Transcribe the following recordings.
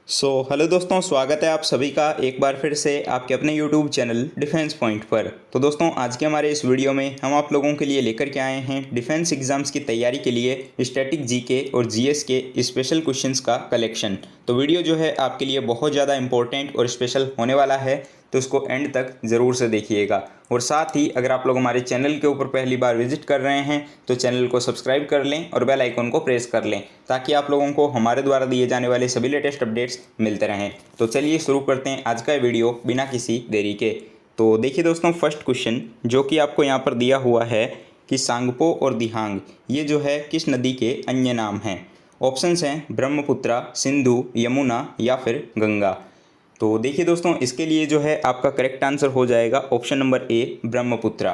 Hello दोस्तों, स्वागत है आप सभी का एक बार फिर से आपके अपने यूट्यूब चैनल डिफेंस पॉइंट पर। तो दोस्तों, आज के हमारे इस वीडियो में हम आप लोगों के लिए लेकर के आए हैं डिफेंस एग्जाम्स की तैयारी के लिए स्टैटिक जीके और जीएस के स्पेशल क्वेश्चंस का कलेक्शन। तो वीडियो जो है आपके लिए बहुत ज़्यादा इंपॉर्टेंट और स्पेशल होने वाला है, तो उसको एंड तक ज़रूर से देखिएगा। और साथ ही अगर आप लोग हमारे चैनल के ऊपर पहली बार विजिट कर रहे हैं तो चैनल को सब्सक्राइब कर लें और बेल आइकन को प्रेस कर लें, ताकि आप लोगों को हमारे द्वारा दिए जाने वाले सभी लेटेस्ट अपडेट्स मिलते रहें। तो चलिए शुरू करते हैं आज का वीडियो बिना किसी देरी के। तो देखिए दोस्तों, फर्स्ट क्वेश्चन जो कि आपको यहाँ पर दिया हुआ है कि सांगपो और दिहांग ये जो है किस नदी के अन्य नाम हैं। ऑप्शंस हैं ब्रह्मपुत्रा, सिंधु, यमुना या फिर गंगा। तो देखिए दोस्तों, इसके लिए जो है आपका करेक्ट आंसर हो जाएगा option number A, Brahmaputra.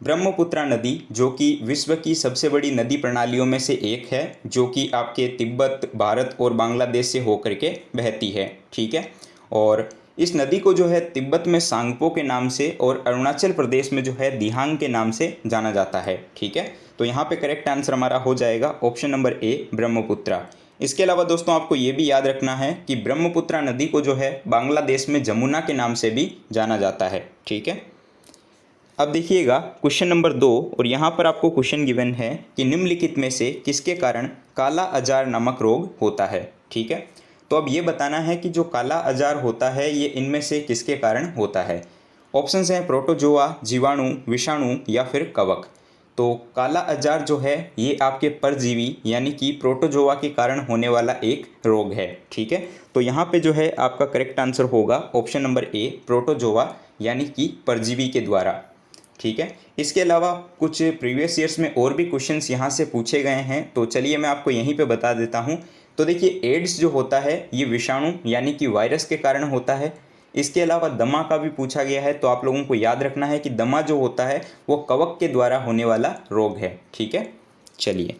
Brahmaputra नदी जो कि विश्व की सबसे बड़ी नदी प्रणालियों में से एक है, जो कि आपके तिब्बत, भारत और बांग्लादेश से होकर के बहती है। ठीक है, और इस नदी को जो है तिब्बत में सांगपो के नाम से और अरुणाचल प्रदेश में जो है दिहांग के नाम से जाना जाता है। ठीक है, तो यहाँ पे करेक्ट आंसर हमारा हो जाएगा ऑप्शन नंबर ए, ब्रह्मपुत्रा। इसके अलावा दोस्तों, आपको ये भी याद रखना है कि ब्रह्मपुत्रा नदी को जो है बांग्लादेश में जमुना के नाम से भी जाना जाता है। ठीक है, अब देखिएगा क्वेश्चन नंबर 2, और यहाँ पर आपको क्वेश्चन गिवन है कि निम्नलिखित में से किसके कारण काला अजार नामक रोग होता है। ठीक है, तो अब ये बताना है कि जो काला अजार होता है ये इनमें से किसके कारण होता है। ऑप्शंस हैं प्रोटोजोआ, जीवाणु, विषाणु या फिर कवक। तो काला अजार जो है ये आपके परजीवी यानी कि प्रोटोजोआ के कारण होने वाला एक रोग है। ठीक है, तो यहाँ पे जो है आपका करेक्ट आंसर होगा ऑप्शन नंबर ए, प्रोटोजोआ यानी कि परजीवी के द्वारा। ठीक है, इसके अलावा कुछ प्रीवियस ईयर्स में और भी क्वेश्चंस यहाँ से पूछे गए हैं, तो चलिए मैं आपको यहीं पे बता देता हूँ। तो देखिए, एड्स जो होता है ये विषाणु यानी कि वायरस के कारण होता है। इसके अलावा दमा का भी पूछा गया है, तो आप लोगों को याद रखना है कि दमा जो होता है वो कवक के द्वारा होने वाला रोग है। ठीक है, चलिए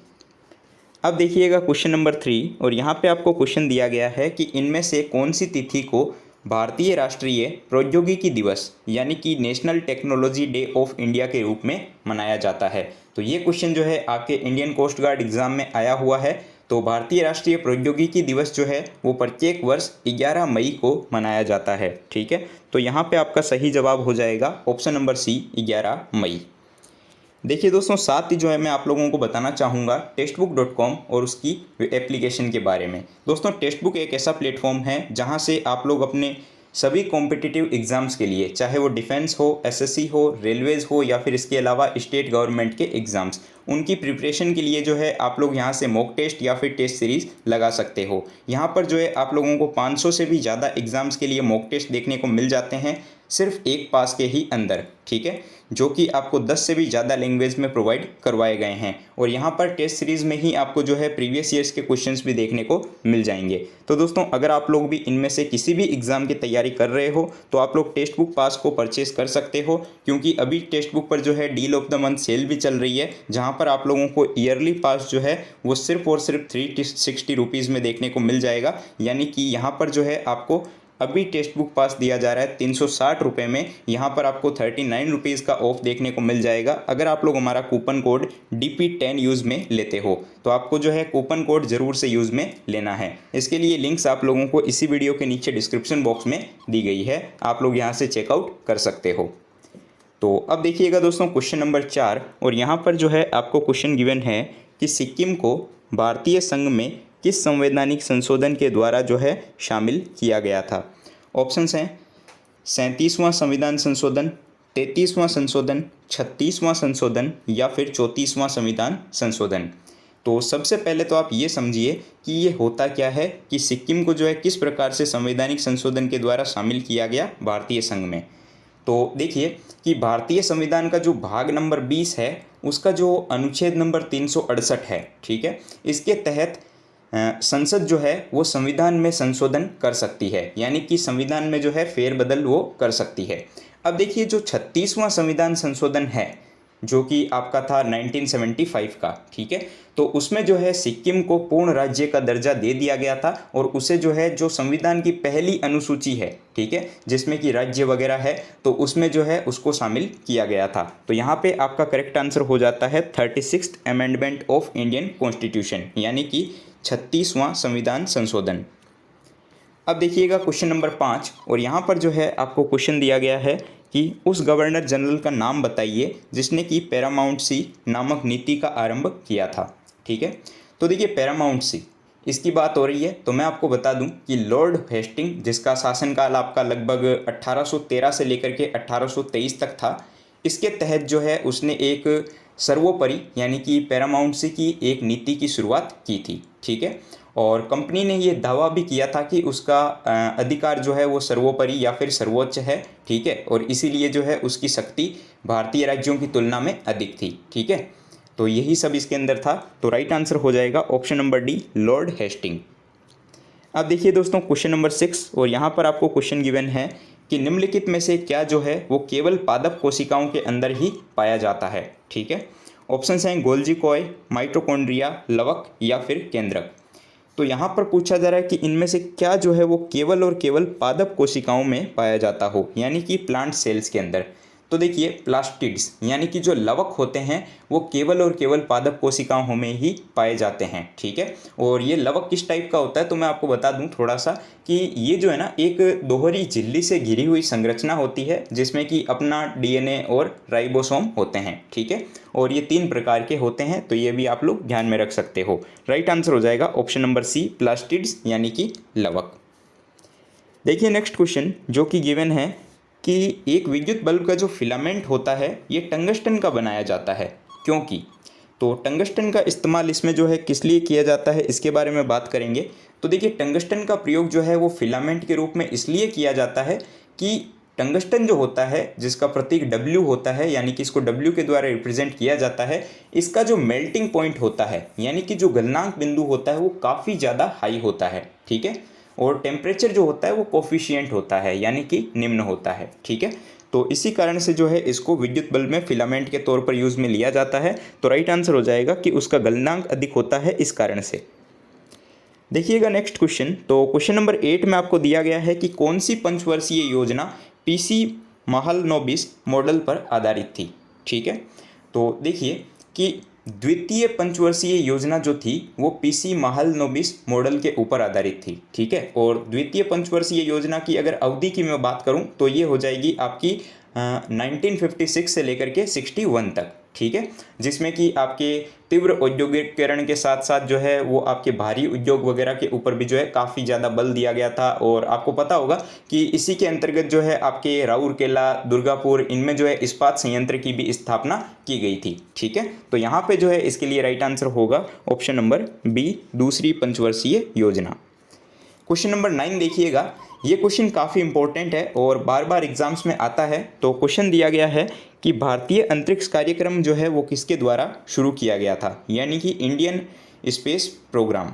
अब देखिएगा क्वेश्चन नंबर 3, और यहाँ पे आपको क्वेश्चन दिया गया है कि इनमें से कौन सी तिथि को भारतीय राष्ट्रीय प्रौद्योगिकी दिवस यानी कि national technology day of India के रूप में मनाया जाता है। तो ये क्वेश्चन जो है आपके इंडियन कोस्ट गार्ड एग्जाम में आया हुआ है। तो भारतीय राष्ट्रीय प्रौद्योगिकी दिवस जो है वो प्रत्येक वर्ष 11 मई को मनाया जाता है। ठीक है, तो यहाँ पे आपका सही जवाब हो जाएगा ऑप्शन नंबर सी, 11 मई। देखिए दोस्तों, साथ ही जो है मैं आप लोगों को बताना चाहूँगा टेक्स्टबुक.com और उसकी एप्लीकेशन के बारे में। दोस्तों, टेक्स्टबुक एक ऐसा प्लेटफॉर्म है जहाँ से आप लोग अपने सभी कॉम्पिटिटिव एग्ज़ाम्स के लिए, चाहे वो डिफेंस हो, एसएससी हो, रेलवेज़ हो या फिर इसके अलावा स्टेट गवर्नमेंट के एग्ज़ाम्स, उनकी प्रिपरेशन के लिए जो है आप लोग यहाँ से मॉक टेस्ट या फिर टेस्ट सीरीज़ लगा सकते हो। यहाँ पर जो है आप लोगों को 500 से भी ज़्यादा एग्ज़ाम्स के लिए मॉक टेस्ट देखने को मिल जाते हैं, सिर्फ एक पास के ही अंदर। ठीक है, जो कि आपको 10 से भी ज़्यादा लैंग्वेज में प्रोवाइड करवाए गए हैं। और यहाँ पर टेस्ट सीरीज़ में ही आपको जो है प्रीवियस ईयर्स के क्वेश्चंस भी देखने को मिल जाएंगे। तो दोस्तों, अगर आप लोग भी इनमें से किसी भी एग्ज़ाम की तैयारी कर रहे हो तो आप लोग टेक्स्ट बुक पास को परचेस कर सकते हो, क्योंकि अभी टेक्स्ट बुक पर जो है deal of the month sale भी चल रही है, जहाँ पर आप लोगों को ईयरली पास जो है वो सिर्फ और सिर्फ 360 रुपीज़ में देखने को मिल जाएगा। यानी कि यहाँ पर जो है आपको अभी टेक्स्ट बुक पास दिया जा रहा है 360 रुपये में। यहाँ पर आपको 39 रुपीज़ का ऑफ देखने को मिल जाएगा अगर आप लोग हमारा कूपन कोड DP10 यूज़ में लेते हो। तो आपको जो है कूपन कोड ज़रूर से यूज़ में लेना है। इसके लिए लिंक्स आप लोगों को इसी वीडियो के नीचे डिस्क्रिप्शन बॉक्स में दी गई है, आप लोग यहाँ से चेकआउट कर सकते हो। तो अब देखिएगा दोस्तों क्वेश्चन नंबर 4, और यहाँ पर जो है आपको क्वेश्चन गिवन है कि सिक्किम को भारतीय संघ में किस संवैधानिक संशोधन के द्वारा जो है शामिल किया गया था। ऑप्शंस हैं 37वां संविधान संशोधन, 33वां संशोधन, 36वां संशोधन या फिर 34वां संविधान संशोधन। तो सबसे पहले तो आप ये समझिए कि ये होता क्या है कि सिक्किम को जो है किस प्रकार से संवैधानिक संशोधन के द्वारा शामिल किया गया भारतीय संघ में। तो देखिए कि भारतीय संविधान का जो भाग नंबर 20 है उसका जो अनुच्छेद नंबर 368 है, ठीक है, इसके तहत संसद जो है वो संविधान में संशोधन कर सकती है, यानी कि संविधान में जो है फेरबदल वो कर सकती है। अब देखिए जो 36वां संविधान संशोधन है जो कि आपका था 1975 का, ठीक है, तो उसमें जो है सिक्किम को पूर्ण राज्य का दर्जा दे दिया गया था और उसे जो है जो संविधान की पहली अनुसूची है, ठीक है, जिसमें कि राज्य वगैरह है, तो उसमें जो है उसको शामिल किया गया था। तो यहाँ पे आपका करेक्ट आंसर हो जाता है 36th amendment of Indian constitution, यानी कि 36वां संविधान संशोधन। अब देखिएगा क्वेश्चन नंबर 5, और यहाँ पर जो है आपको क्वेश्चन दिया गया है कि उस गवर्नर जनरल का नाम बताइए जिसने कि पैरामाउंट सी नामक नीति का आरंभ किया था। ठीक है, तो देखिए पैरामाउंट सी इसकी बात हो रही है, तो मैं आपको बता दूं कि लॉर्ड हेस्टिंग, जिसका शासनकाल आपका लगभग 1813 से लेकर के 1823 तक था, इसके तहत जो है उसने एक सर्वोपरि यानी कि पैरामाउंट सी की एक नीति की शुरुआत की थी। ठीक है, और कंपनी ने ये दावा भी किया था कि उसका अधिकार जो है वो सर्वोपरि या फिर सर्वोच्च है। ठीक है, और इसीलिए जो है उसकी शक्ति भारतीय राज्यों की तुलना में अधिक थी। ठीक है, तो यही सब इसके अंदर था। तो राइट आंसर हो जाएगा option number D, Lord Hasting. अब देखिए दोस्तों क्वेश्चन नंबर 6, और यहाँ पर आपको क्वेश्चन गिवन है कि निम्नलिखित में से क्या जो है वो केवल पादप कोशिकाओं के अंदर ही पाया जाता है। ठीक है, ऑप्शंस हैं गोल्जी कॉय, माइटोकॉन्ड्रिया, लवक या फिर केंद्रक। तो यहाँ पर पूछा जा रहा है कि इनमें से क्या जो है वो केवल और केवल पादप कोशिकाओं में पाया जाता हो, यानी कि प्लांट सेल्स के अंदर। तो देखिए प्लास्टिड्स यानी कि जो लवक होते हैं वो केवल और केवल पादप कोशिकाओं में ही पाए जाते हैं। ठीक है, और ये लवक किस टाइप का होता है तो मैं आपको बता दूं थोड़ा सा कि ये जो है ना एक दोहरी झिल्ली से घिरी हुई संरचना होती है जिसमें कि अपना डीएनए और राइबोसोम होते हैं। ठीक है, और ये 3 प्रकार के होते हैं, तो ये भी आप लोग ध्यान में रख सकते हो। राइट आंसर हो जाएगा ऑप्शन नंबर सी, प्लास्टिड्स यानी कि लवक। देखिए नेक्स्ट क्वेश्चन जो कि गिवन है कि एक विद्युत बल्ब का जो फिलामेंट होता है ये टंगस्टन का बनाया जाता है, क्योंकि तो टंगस्टन का इस्तेमाल इसमें जो है किस लिए किया जाता है इसके बारे में बात करेंगे। तो देखिए टंगस्टन का प्रयोग जो है वो फिलामेंट के रूप में इसलिए किया जाता है कि टंगस्टन जो होता है जिसका प्रतीक W होता है, यानी कि इसको W के द्वारा रिप्रेजेंट किया जाता है, इसका जो मेल्टिंग पॉइंट होता है यानी कि जो गलनांक बिंदु होता है वो काफ़ी ज़्यादा हाई होता है। ठीक है, और टेम्परेचर जो होता है वो कोफिशिएंट होता है यानी कि निम्न होता है। ठीक है, तो इसी कारण से जो है इसको विद्युत बल्ब में फिलामेंट के तौर पर यूज़ में लिया जाता है। तो राइट आंसर हो जाएगा कि उसका गलनांक अधिक होता है इस कारण से। देखिएगा नेक्स्ट क्वेश्चन, तो क्वेश्चन नंबर 8 में आपको दिया गया है कि कौन सी पंचवर्षीय योजना पीसी महालनोबिस मॉडल पर आधारित थी। ठीक है, तो देखिए कि द्वितीय पंचवर्षीय योजना जो थी वो पीसी महालनोबिस मॉडल के ऊपर आधारित थी। ठीक है, और द्वितीय पंचवर्षीय योजना की अगर अवधि की मैं बात करूं तो ये हो जाएगी आपकी 1956 से लेकर के 61 तक। ठीक है, जिसमें कि आपके तीव्र औद्योगिकीकरण के साथ साथ जो है वो आपके भारी उद्योग वगैरह के ऊपर भी जो है काफ़ी ज़्यादा बल दिया गया था। और आपको पता होगा कि इसी के अंतर्गत जो है आपके राउरकेला, दुर्गापुर, इनमें जो है इस्पात संयंत्र की भी स्थापना की गई थी। ठीक है, तो यहाँ पे जो है इसके लिए राइट आंसर होगा ऑप्शन नंबर बी, दूसरी पंचवर्षीय योजना। क्वेश्चन नंबर 9 देखिएगा, ये क्वेश्चन काफ़ी इंपॉर्टेंट है और बार बार एग्जाम्स में आता है। तो क्वेश्चन दिया गया है कि भारतीय अंतरिक्ष कार्यक्रम जो है वो किसके द्वारा शुरू किया गया था, यानी कि इंडियन स्पेस प्रोग्राम।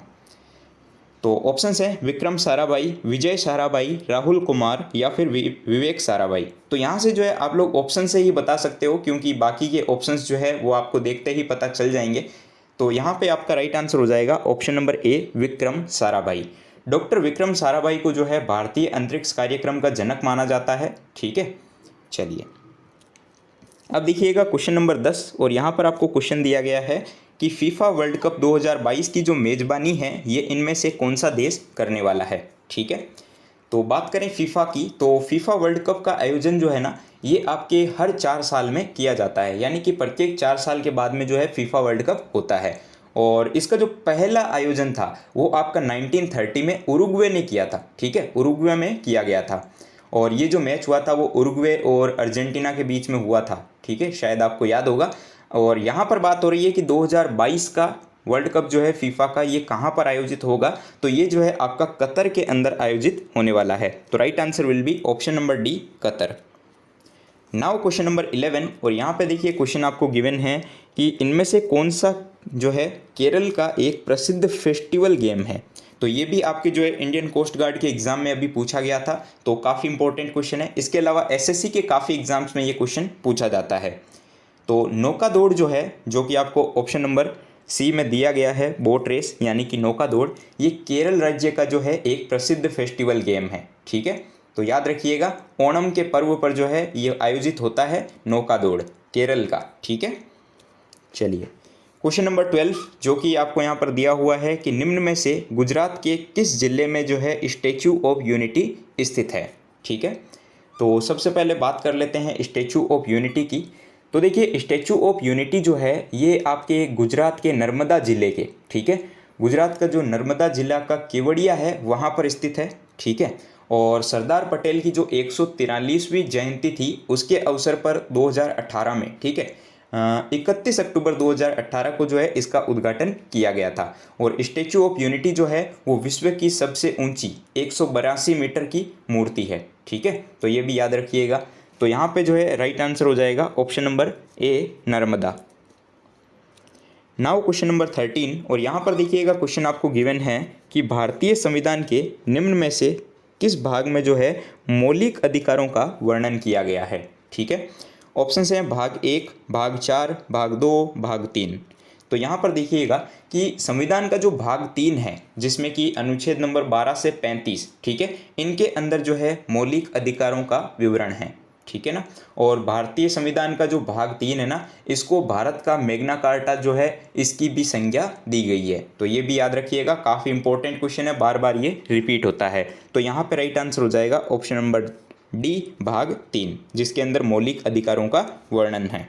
तो ऑप्शंस हैं विक्रम साराभाई, विजय साराभाई, राहुल कुमार या फिर विवेक साराभाई। तो यहाँ से जो है आप लोग ऑप्शन से ही बता सकते हो क्योंकि बाकी के ऑप्शंस जो है वो आपको देखते ही पता चल जाएंगे। तो यहाँ पे आपका राइट आंसर हो जाएगा option number A, Vikram Sarabhai. Doctor Vikram Sarabhai को जो है भारतीय अंतरिक्ष कार्यक्रम का जनक माना जाता है। ठीक है, चलिए अब देखिएगा क्वेश्चन नंबर 10, और यहाँ पर आपको क्वेश्चन दिया गया है कि फीफा वर्ल्ड कप 2022 की जो मेज़बानी है ये इनमें से कौन सा देश करने वाला है। ठीक है, तो बात करें फीफा की, तो फीफा वर्ल्ड कप का आयोजन जो है ना ये आपके हर 4 साल में किया जाता है, यानी कि प्रत्येक 4 साल के बाद में जो है फीफा वर्ल्ड कप होता है। और इसका जो पहला आयोजन था वो आपका 1930 में उरुग्वे ने किया था। ठीक है, उरुग्वे में किया गया था, और ये जो मैच हुआ था वो उरुग्वे और अर्जेंटीना के बीच में हुआ था। ठीक है, शायद आपको याद होगा। और यहाँ पर बात हो रही है कि 2022 का वर्ल्ड कप जो है फीफा का ये कहाँ पर आयोजित होगा, तो ये जो है आपका कतर के अंदर आयोजित होने वाला है। तो right answer will be option number D, Qatar. Now question number 11, और यहाँ पे देखिए क्वेश्चन आपको गिवन है कि इनमें से कौन सा जो है केरल का एक प्रसिद्ध फेस्टिवल गेम है। तो ये भी आपके जो है इंडियन कोस्ट गार्ड के एग्जाम में अभी पूछा गया था, तो काफ़ी इंपॉर्टेंट क्वेश्चन है। इसके अलावा एसएससी के काफ़ी एग्जाम्स में ये क्वेश्चन पूछा जाता है। तो नौका दौड़ जो है, जो कि आपको ऑप्शन नंबर सी में दिया गया है, बोट रेस यानी कि नौका दौड़, ये केरल राज्य का जो है एक प्रसिद्ध फेस्टिवल गेम है। ठीक है, तो याद रखिएगा ओणम के पर्व पर जो है ये आयोजित होता है नौका दौड़, केरल का। ठीक है, चलिए क्वेश्चन नंबर 12 जो कि आपको यहाँ पर दिया हुआ है कि निम्न में से गुजरात के किस जिले में जो है स्टैचू ऑफ यूनिटी स्थित है। ठीक है, तो सबसे पहले बात कर लेते हैं स्टैचू ऑफ यूनिटी की। तो देखिए स्टैचू ऑफ यूनिटी जो है ये आपके गुजरात के नर्मदा ज़िले के, ठीक है, गुजरात का जो नर्मदा जिला का केवड़िया है वहाँ पर स्थित है। ठीक है, और सरदार पटेल की जो 143वीं जयंती थी उसके अवसर पर 2018 में, ठीक है, 31 अक्टूबर 2018 को जो है इसका उद्घाटन किया गया था। और स्टैचू ऑफ यूनिटी जो है वो विश्व की सबसे ऊंची 182 मीटर की मूर्ति है। ठीक है, तो ये भी याद रखिएगा। तो यहाँ पे जो है राइट आंसर हो जाएगा option number A Narmada. Now question number 13 और यहाँ पर देखिएगा क्वेश्चन आपको गिवन है कि भारतीय संविधान के निम्न में से किस भाग में जो है मौलिक अधिकारों का वर्णन किया गया है। ठीक है, ऑप्शन हैं भाग 1, भाग 4, भाग 2, भाग 3। तो यहाँ पर देखिएगा कि संविधान का जो भाग 3 है जिसमें कि अनुच्छेद नंबर 12 से 35, ठीक है, इनके अंदर जो है मौलिक अधिकारों का विवरण है। ठीक है ना, और भारतीय संविधान का जो भाग 3 है ना, इसको भारत का मैग्ना कार्टा जो है इसकी भी संज्ञा दी गई है। तो ये भी याद रखिएगा, काफ़ी इंपॉर्टेंट क्वेश्चन है, बार बार ये रिपीट होता है। तो यहाँ पे राइट आंसर हो जाएगा ऑप्शन नंबर डी भाग 3 जिसके अंदर मौलिक अधिकारों का वर्णन है।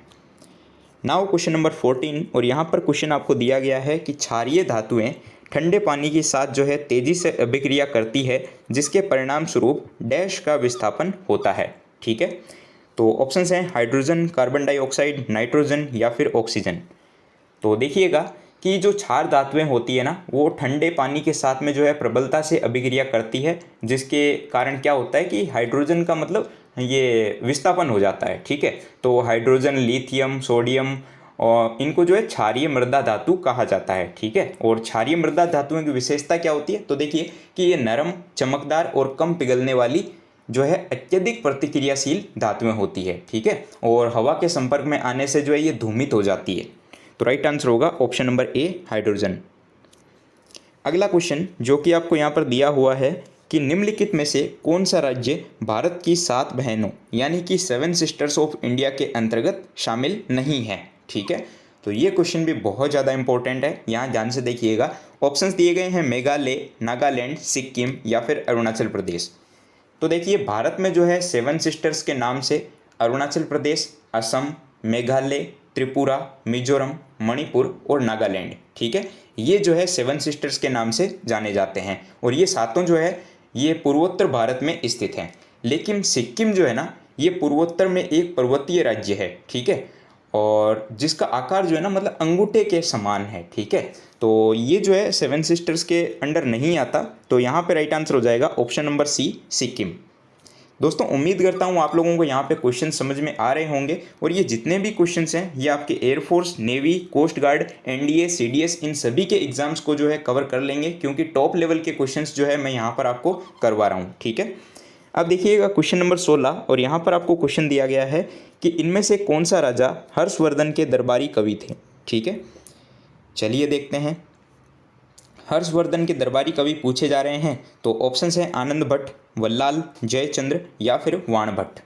नाउ क्वेश्चन नंबर 14 और यहाँ पर क्वेश्चन आपको दिया गया है कि क्षारीय धातुएं ठंडे पानी के साथ जो है तेजी से अभिक्रिया करती है जिसके परिणाम स्वरूप डैश का विस्थापन होता है। ठीक है, तो ऑप्शंस हैं हाइड्रोजन, कार्बन डाइऑक्साइड, नाइट्रोजन या फिर ऑक्सीजन। तो देखिएगा कि जो क्षार धातुएं होती है ना वो ठंडे पानी के साथ में जो है प्रबलता से अभिक्रिया करती है जिसके कारण क्या होता है कि हाइड्रोजन का मतलब ये विस्थापन हो जाता है। ठीक है, तो हाइड्रोजन, लिथियम, सोडियम और इनको जो है क्षारीय मृदा धातु कहा जाता है। ठीक है, और क्षारीय मृदा धातुओं की विशेषता क्या होती है, तो देखिए कि ये नरम, चमकदार और कम पिघलने वाली जो है अत्यधिक प्रतिक्रियाशील धातुएं होती है। ठीक है, और हवा के संपर्क में आने से जो है ये धूमित हो जाती है। तो राइट आंसर होगा ऑप्शन नंबर ए हाइड्रोजन। अगला क्वेश्चन जो कि आपको यहाँ पर दिया हुआ है कि निम्नलिखित में से कौन सा राज्य भारत की 7 बहनों यानी कि 7 सिस्टर्स ऑफ इंडिया के अंतर्गत शामिल नहीं है। ठीक है, तो ये क्वेश्चन भी बहुत ज़्यादा इंपॉर्टेंट है, यहाँ ध्यान से देखिएगा। ऑप्शंस दिए गए हैं मेघालय, नागालैंड, सिक्किम या फिर अरुणाचल प्रदेश। तो देखिए भारत में जो है 7 सिस्टर्स के नाम से अरुणाचल प्रदेश, असम, मेघालय, त्रिपुरा, मिजोरम, मणिपुर और नागालैंड, ठीक है, ये जो है 7 सिस्टर्स के नाम से जाने जाते हैं। और ये सातों जो है ये पूर्वोत्तर भारत में स्थित हैं। लेकिन सिक्किम जो है ना ये पूर्वोत्तर में एक पर्वतीय राज्य है। ठीक है, और जिसका आकार जो है ना मतलब अंगूठे के समान है। ठीक है, तो ये जो है 7 सिस्टर्स के अंडर नहीं आता। तो यहाँ पे राइट आंसर हो जाएगा ऑप्शन नंबर सी सिक्किम। दोस्तों उम्मीद करता हूँ आप लोगों को यहाँ पे क्वेश्चन समझ में आ रहे होंगे। और ये जितने भी क्वेश्चंस हैं ये आपके air force, navy, coast guard, NDA, CDS इन सभी के एग्जाम्स को जो है कवर कर लेंगे क्योंकि टॉप लेवल के क्वेश्चंस जो है मैं यहाँ पर आपको करवा रहा हूँ। ठीक है, अब देखिएगा क्वेश्चन नंबर 16 और यहाँ पर आपको क्वेश्चन दिया गया है कि इनमें से कौन सा राजा हर्षवर्धन के दरबारी कवि थे। ठीक है, चलिए देखते हैं। हर्षवर्धन के दरबारी कवि पूछे जा रहे हैं तो ऑप्शंस हैं आनंद भट्ट, वल्लाल, जयचंद्र या फिर वाण भट्ट।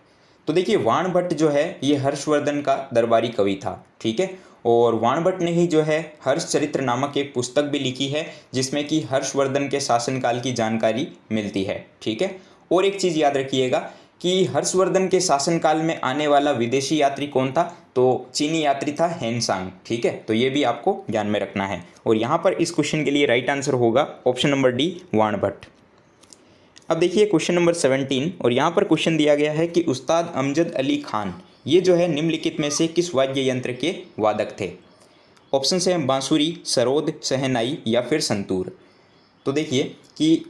तो देखिए वाण भट्ट जो है ये हर्षवर्धन का दरबारी कवि था। ठीक है, और वाण भट्ट ने ही जो है हर्षचरित्र नामक एक पुस्तक भी लिखी है जिसमें कि हर्षवर्धन के शासनकाल की जानकारी मिलती है। ठीक है, और एक चीज़ याद रखिएगा कि हर्षवर्धन के शासनकाल में आने वाला विदेशी यात्री कौन था, तो चीनी यात्री था हेनसांग। ठीक है, तो ये भी आपको ध्यान में रखना है। और यहाँ पर इस क्वेश्चन के लिए राइट आंसर होगा ऑप्शन नंबर डी वाण भट्ट। अब देखिए क्वेश्चन नंबर 17 और यहाँ पर क्वेश्चन दिया गया है कि उस्ताद अमजद अली खान ये जो है निम्नलिखित में से किस वाद्य यंत्र के वादक थे। ऑप्शन हैं बांसुरी, सरोद, शहनाई या फिर संतूर। तो देखिए कि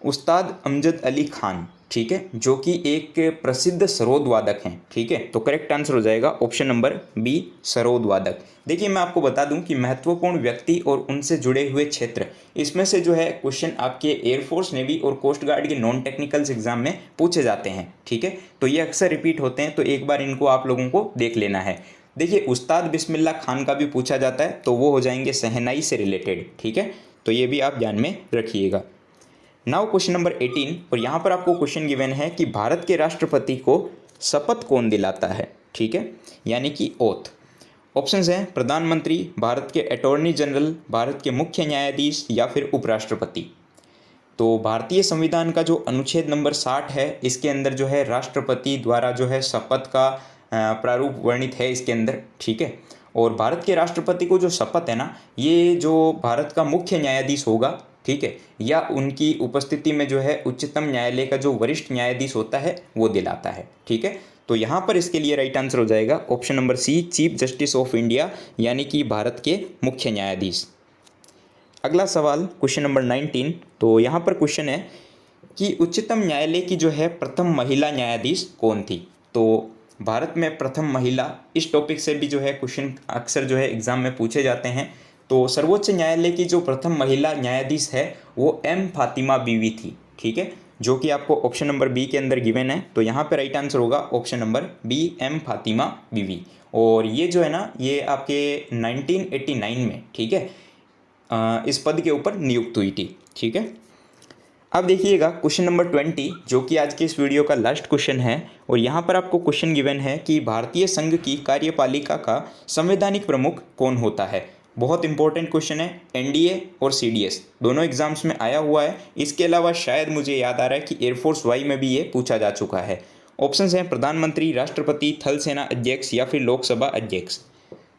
उस्ताद अमजद अली खान, ठीक है, जो कि एक प्रसिद्ध सरोद वादक हैं। ठीक है, तो करेक्ट आंसर हो जाएगा ऑप्शन नंबर बी सरोद वादक। देखिए मैं आपको बता दूं कि महत्वपूर्ण व्यक्ति और उनसे जुड़े हुए क्षेत्र, इसमें से जो है क्वेश्चन आपके एयरफोर्स, नेवी और कोस्ट गार्ड के नॉन टेक्निकल्स एग्जाम में पूछे जाते हैं। ठीक है, तो ये अक्सर रिपीट होते हैं, तो एक बार इनको आप लोगों को देख लेना है। देखिए उस्ताद बिस्मिल्लाह खान का भी पूछा जाता है तो वो हो जाएंगे शहनाई से रिलेटेड। ठीक है, तो ये भी आप ध्यान में रखिएगा। नाउ क्वेश्चन नंबर 18 और यहाँ पर आपको क्वेश्चन गिवन है कि भारत के राष्ट्रपति को शपथ कौन दिलाता है। ठीक है, यानी कि ओथ। ऑप्शंस हैं प्रधानमंत्री, भारत के अटॉर्नी जनरल, भारत के मुख्य न्यायाधीश या फिर उपराष्ट्रपति। तो भारतीय संविधान का जो अनुच्छेद नंबर 60 है, इसके अंदर जो है राष्ट्रपति द्वारा जो है शपथ का प्रारूप वर्णित है इसके अंदर, ठीक है। और भारत के राष्ट्रपति को जो शपथ है ना, ये जो भारत का मुख्य न्यायाधीश होगा, ठीक है, या उनकी उपस्थिति में जो है उच्चतम न्यायालय का जो वरिष्ठ न्यायाधीश होता है वो दिलाता है, ठीक है। तो यहाँ पर इसके लिए राइट आंसर हो जाएगा option number C, chief justice of India, यानी कि भारत के मुख्य न्यायाधीश। अगला सवाल क्वेश्चन नंबर 19। तो यहाँ पर क्वेश्चन है कि उच्चतम न्यायालय की जो है प्रथम महिला न्यायाधीश कौन थी। तो भारत में प्रथम महिला, इस टॉपिक से भी जो है क्वेश्चन अक्सर जो है एग्जाम में पूछे जाते हैं। तो सर्वोच्च न्यायालय की जो प्रथम महिला न्यायाधीश है वो एम फातिमा बीवी थी, ठीक है, जो कि आपको ऑप्शन नंबर बी के अंदर गिवन है। तो यहाँ पे राइट आंसर होगा option number B, M Fatima Beevi. और ये जो है ना, ये आपके 1989 में, ठीक है, इस पद के ऊपर नियुक्त हुई थी, ठीक है। अब देखिएगा क्वेश्चन नंबर 20, जो कि आज के इस वीडियो का लास्ट क्वेश्चन है। और यहाँ पर आपको क्वेश्चन गिवन है कि भारतीय संघ की कार्यपालिका का संवैधानिक प्रमुख कौन होता है। बहुत इंपॉर्टेंट क्वेश्चन है, एनडीए और सीडीएस दोनों एग्जाम्स में आया हुआ है। इसके अलावा शायद मुझे याद आ रहा है कि एयरफोर्स वाई में भी ये पूछा जा चुका है। ऑप्शंस हैं प्रधानमंत्री, राष्ट्रपति, थल सेना अध्यक्ष या फिर लोकसभा अध्यक्ष।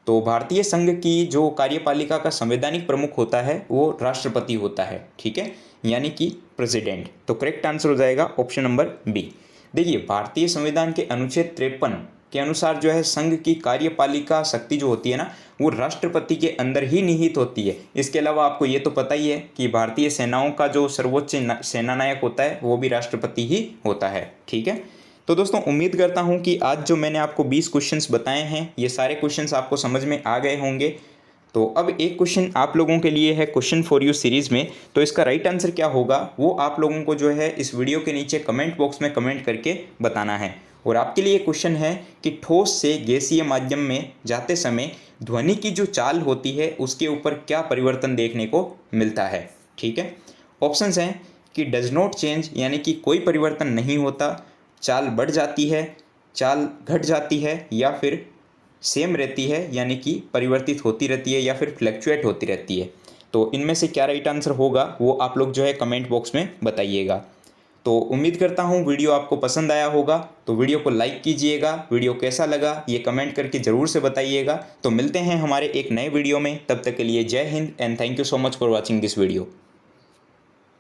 तो भारतीय संघ की जो कार्यपालिका का संवैधानिक प्रमुख होता है वो राष्ट्रपति होता है, ठीक है, यानी कि प्रेसिडेंट। तो करेक्ट आंसर हो जाएगा ऑप्शन नंबर बी। देखिए, भारतीय संविधान के अनुच्छेद 53 के अनुसार जो है संघ की कार्यपालिका शक्ति जो होती है ना, वो राष्ट्रपति के अंदर ही निहित होती है। इसके अलावा आपको ये तो पता ही है कि भारतीय सेनाओं का जो सर्वोच्च सेना नायक होता है वो भी राष्ट्रपति ही होता है, ठीक है। तो दोस्तों, उम्मीद करता हूँ कि आज जो मैंने आपको 20 क्वेश्चंस बताए हैं, ये सारे क्वेश्चंस आपको समझ में आ गए होंगे। तो अब एक क्वेश्चन आप लोगों के लिए है क्वेश्चन फॉर यू सीरीज़ में। तो इसका राइट आंसर क्या होगा वो आप लोगों को जो है इस वीडियो के नीचे कमेंट बॉक्स में कमेंट करके बताना है। और आपके लिए क्वेश्चन है कि ठोस से गैसीय माध्यम में जाते समय ध्वनि की जो चाल होती है उसके ऊपर क्या परिवर्तन देखने को मिलता है, ठीक है। ऑप्शंस हैं कि डज नॉट चेंज, यानी कि कोई परिवर्तन नहीं होता, चाल बढ़ जाती है, चाल घट जाती है, या फिर सेम रहती है, यानी कि परिवर्तित होती रहती है, या फिर फ्लैक्चुएट होती रहती है। तो इनमें से क्या राइट आंसर होगा वो आप लोग जो है कमेंट बॉक्स में बताइएगा। तो उम्मीद करता हूँ वीडियो आपको पसंद आया होगा। तो वीडियो को लाइक कीजिएगा, वीडियो कैसा लगा ये कमेंट करके ज़रूर से बताइएगा। तो मिलते हैं हमारे एक नए वीडियो में, तब तक के लिए जय Hind and thank you so much for watching this video.